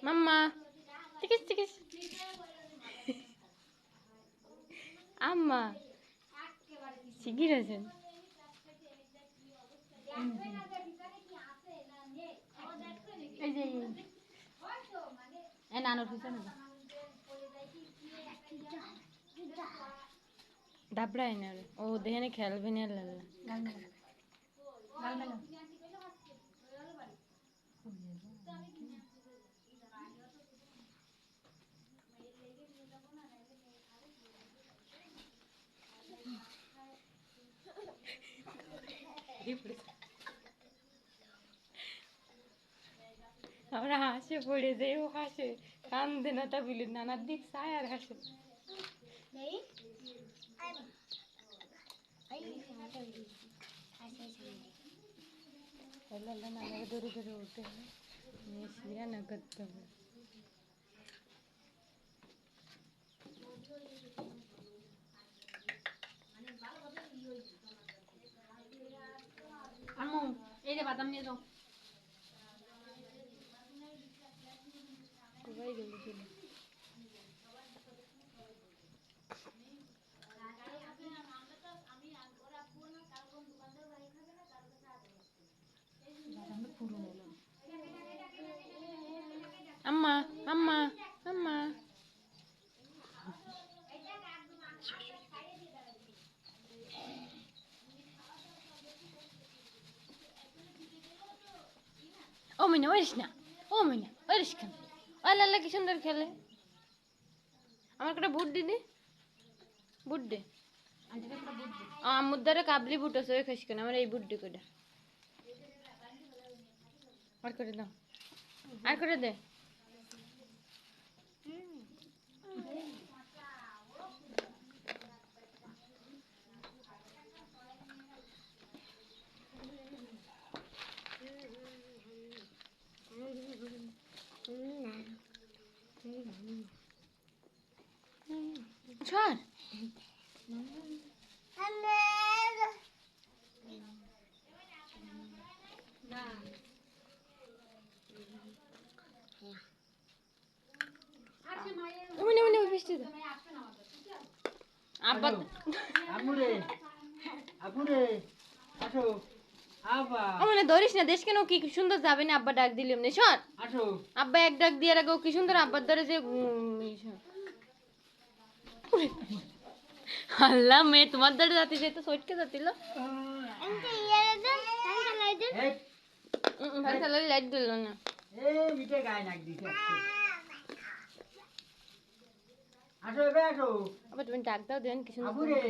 মাম্মা টিকিস টিকিস আম্মা শিগগির আছেন এই যে নানুর পিছনে ডাবড়ায় না ও দেখে খেলবে না আমরা হাসে পড়ে যাই ও হাসে কান্দে না তা বলি নানার দিক চায় আর হাসে নানার ধরে ধরে উঠতে হবে শিয়া না করতে হবে আম্মু এই যে বাদাম নিয়ে যাও কোথায় গেল ছিল আম্মা আম্মা আম্মা ও মিনা ওরিস না ও মিনা ওরিস কেন ও লাল্লা কি সুন্দর খেলে আমার একটা বুট দিদি বুট দে আম্মুর দ্বারা কাবলি বুট আছে ওই খাইস কেন আমার এই বুট দি কইটা আর করে দাও আর করে দে ছাড় আব্বা আমুরে আমুরে আসো আব্বা মানে ধরিস না দেশ কেন কি সুন্দর যাবে না আব্বা ডাক দিলাম না শোন আসো আব্বা এক ডাক দিয়ে রাখো কি সুন্দর আব্বার ধরে যে আল্লাহ মেয়ে তোমার ধরে যাতে যেত সটকে যাচ্ছিল ভাই তাহলে লাইট দিল না মিটে গায়ে নাক দিছে আসো এবে আসো আবার তুমি ডাক দাও দেন কি সুন্দর আবুরে